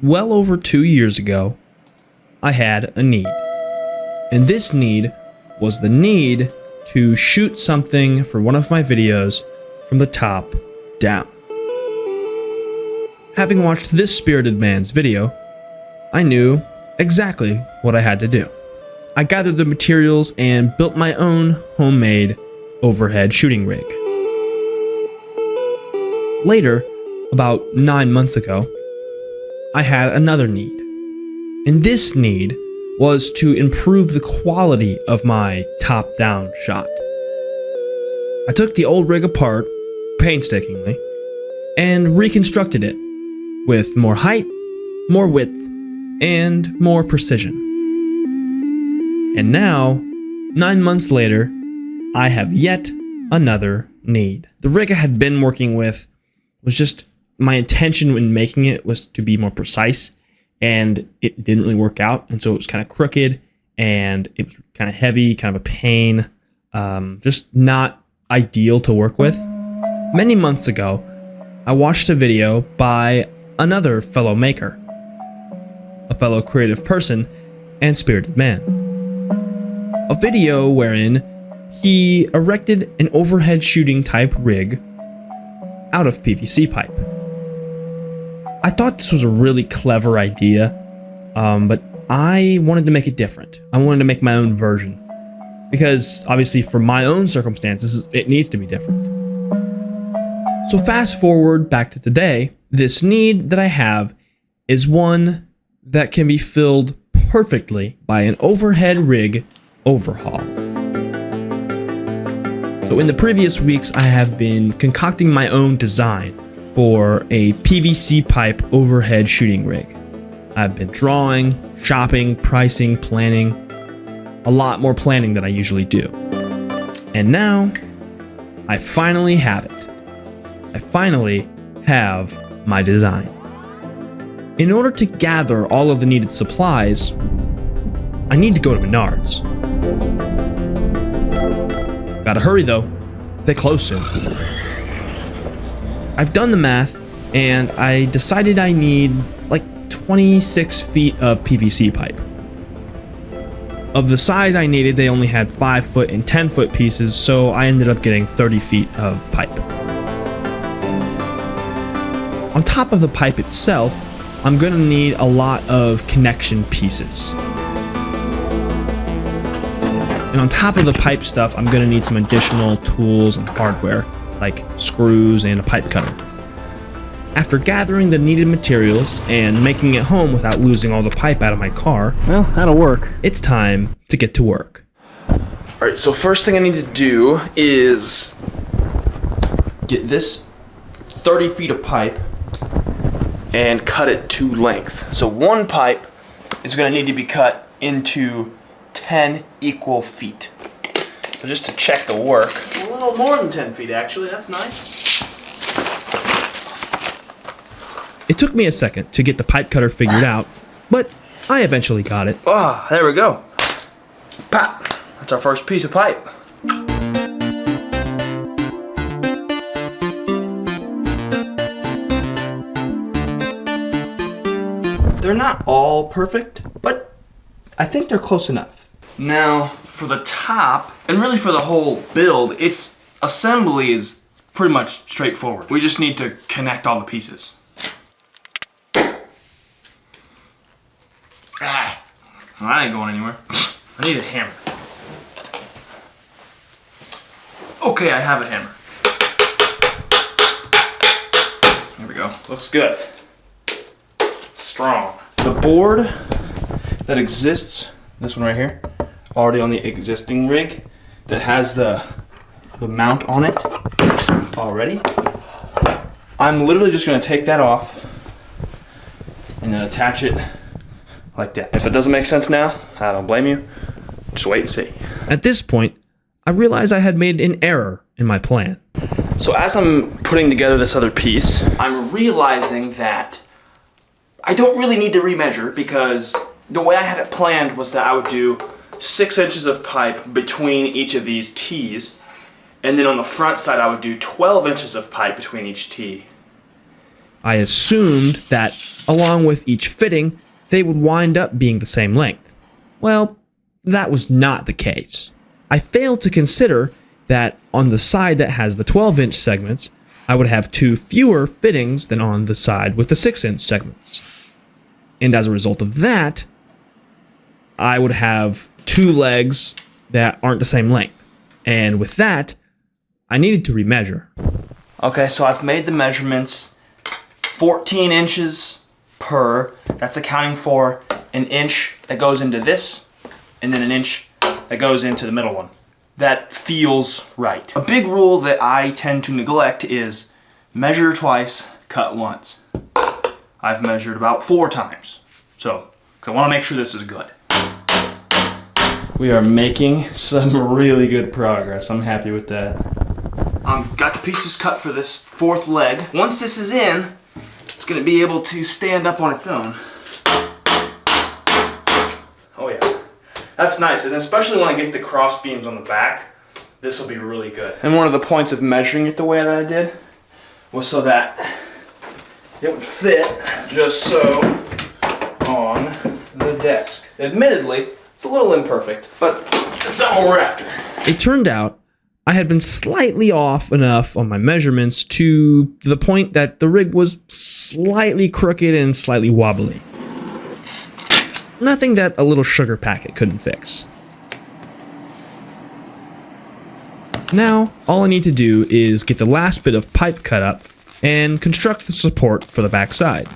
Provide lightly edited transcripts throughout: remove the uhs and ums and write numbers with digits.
well over 2 years ago, I had a need. And this need was the need to shoot something for one of my videos from the top down. Having watched this spirited man's video, I knew exactly what I had to do. I gathered the materials and built my own homemade overhead shooting rig. Later, about 9 months ago, I had another need. And this need was to improve the quality of my top-down shot. I took the old rig apart, painstakingly, and reconstructed it with more height, more width, and more precision. And now, 9 months later, I have yet another need. The rig I had been working with was just, my intention when making it was to be more precise, and it didn't really work out, and so it was kind of crooked, and it was kind of heavy, kind of a pain, just not ideal to work with. Many months ago, I watched a video by another fellow maker, a fellow creative person and spirited man. A video wherein he erected an overhead shooting type rig out of PVC pipe. I thought this was a really clever idea, but I wanted to make it different. I wanted to make my own version, because obviously for my own circumstances, it needs to be different. So fast forward back to today, this need that I have is one that can be filled perfectly by an overhead rig overhaul. So in the previous weeks, I have been concocting my own design for a PVC pipe overhead shooting rig. I've been drawing, shopping, pricing, planning, a lot more planning than I usually do. And now, I finally have it. I finally have my design. In order to gather all of the needed supplies, I need to go to Menards. Gotta hurry though, they close soon. I've done the math, and I decided I need like 26 feet of PVC pipe. Of the size I needed, they only had 5-foot and 10-foot pieces, so I ended up getting 30 feet of pipe. On top of the pipe itself, I'm going to need a lot of connection pieces. And on top of the pipe stuff, I'm going to need some additional tools and hardware, like screws and a pipe cutter. After gathering the needed materials and making it home without losing all the pipe out of my car, well, that'll work. It's time to get to work. Alright, so first thing I need to do is get this 30 feet of pipe and cut it to length. So one pipe is going to need to be cut into 10 equal feet. So just to check the work, a little more than 10 feet actually, that's nice. It took me a second to get the pipe cutter figured out, but I eventually got it. Ah, there we go. Pop! That's our first piece of pipe. They're not all perfect, but I think they're close enough. Now, for the top, and really for the whole build, its assembly is pretty much straightforward. We just need to connect all the pieces. Ah, well, that ain't going anywhere. I need a hammer. Okay, I have a hammer. Here we go. Looks good. It's strong. The board that exists, this one right here, already on the existing rig, that has the mount on it already. I'm literally just going to take that off and then attach it like that. If it doesn't make sense now, I don't blame you. Just wait and see. At this point, I realized I had made an error in my plan. So as I'm putting together this other piece, I'm realizing that I don't really need to remeasure, because the way I had it planned was that I would do 6 inches of pipe between each of these T's, and then on the front side I would do 12 inches of pipe between each T. I assumed that along with each fitting, they would wind up being the same length. Well, that was not the case. I failed to consider that on the side that has the 12-inch segments, I would have 2 fewer fittings than on the side with the 6-inch segments. And as a result of that, I would have 2 legs that aren't the same length. And with that, I needed to remeasure. Okay, so I've made the measurements 14 inches per. That's accounting for an inch that goes into this, and then an inch that goes into the middle one. That feels right. A big rule that I tend to neglect is measure twice, cut once. I've measured about 4 times. So, 'cause I want to make sure this is good. We are making some really good progress. I'm happy with that. Got the pieces cut for this 4th leg. Once this is in, it's gonna be able to stand up on its own. Oh yeah. That's nice, and especially when I get the cross beams on the back, this will be really good. And one of the points of measuring it the way that I did was so that it would fit just so on the desk. Admittedly, it's a little imperfect, but that's not what we're after. It turned out I had been slightly off enough on my measurements to the point that the rig was slightly crooked and slightly wobbly. Nothing that a little sugar packet couldn't fix. Now, all I need to do is get the last bit of pipe cut up and construct the support for the back side.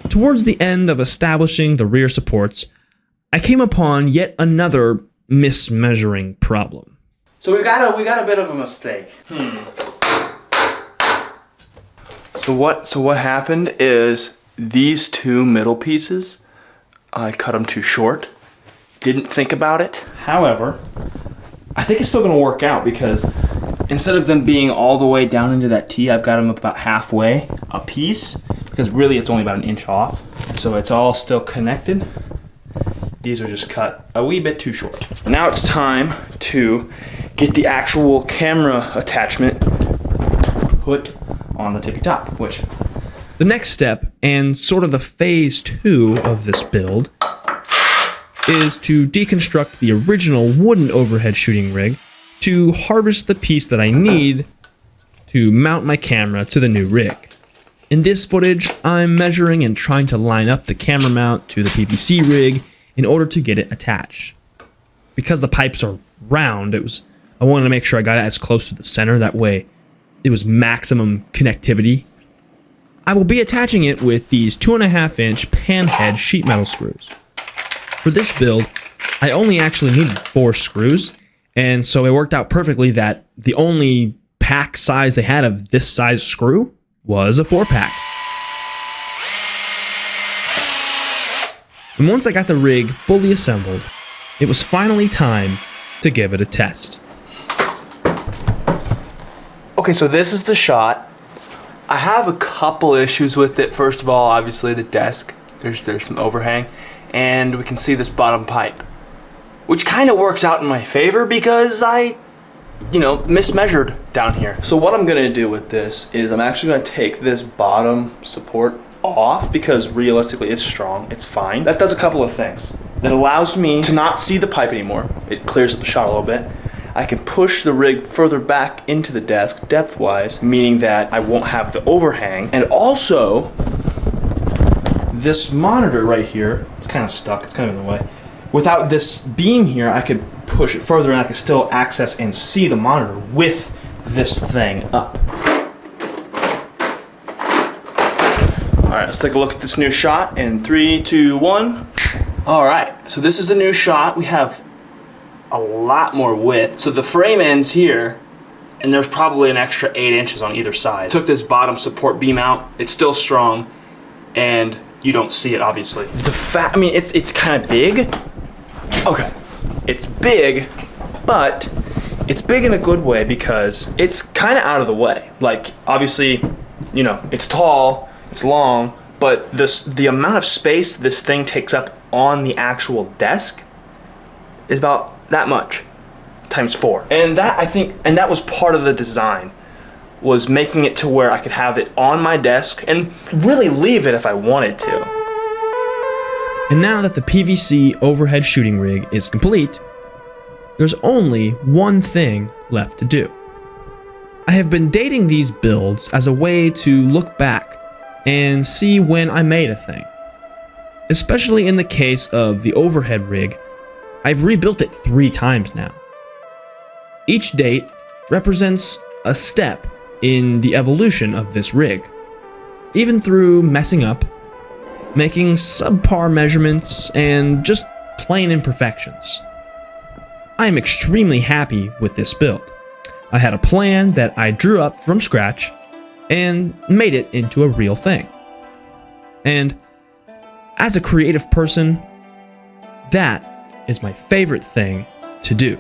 Towards the end of establishing the rear supports, I came upon yet another mismeasuring problem. So we got a bit of a mistake. So what happened is these 2 middle pieces, I cut them too short. Didn't think about it. However, I think it's still gonna work out because instead of them being all the way down into that T, I've got them about halfway a piece because really it's only about an inch off. So it's all still connected. These are just cut a wee bit too short. Now it's time to get the actual camera attachment put on the tippy top, which the next step, and sort of the phase 2 of this build, is to deconstruct the original wooden overhead shooting rig to harvest the piece that I need to mount my camera to the new rig. In this footage, I'm measuring and trying to line up the camera mount to the PVC rig in order to get it attached. Because the pipes are round, I wanted to make sure I got it as close to the center, that way it was maximum connectivity. I will be attaching it with these 2.5-inch pan head sheet metal screws. For this build, I only actually needed 4 screws, and so it worked out perfectly that the only pack size they had of this size screw was a 4-pack. And once I got the rig fully assembled, it was finally time to give it a test. Okay, so this is the shot. I have a couple issues with it. First of all, obviously the desk, there's some overhang, and we can see this bottom pipe, which kind of works out in my favor because I, mismeasured down here. So what I'm gonna do with this is I'm actually gonna take this bottom support off because realistically it's strong, it's fine. That does a couple of things. That allows me to not see the pipe anymore. It clears up the shot a little bit. I can push the rig further back into the desk depth-wise, meaning that I won't have the overhang. And also, this monitor right here, it's kind of stuck, it's kind of in the way. Without this beam here, I could push it further and I could still access and see the monitor with this thing up. All right, let's take a look at this new shot in 3, 2, 1. All right, so this is the new shot. We have a lot more width. So the frame ends here, and there's probably an extra 8 inches on either side. Took this bottom support beam out. It's still strong, and you don't see it, obviously. It's kind of big. Okay, it's big, but it's big in a good way because it's kind of out of the way. Like, obviously, it's tall, it's long, but the amount of space this thing takes up on the actual desk is about that much times 4. And that, I think, and that was part of the design, was making it to where I could have it on my desk and really leave it if I wanted to. And now that the PVC overhead shooting rig is complete, there's only one thing left to do. I have been dating these builds as a way to look back and see when I made a thing. Especially in the case of the overhead rig, I've rebuilt it 3 times now. Each date represents a step in the evolution of this rig, even through messing up, making subpar measurements, and just plain imperfections. I am extremely happy with this build. I had a plan that I drew up from scratch and made it into a real thing. And as a creative person, that is my favorite thing to do.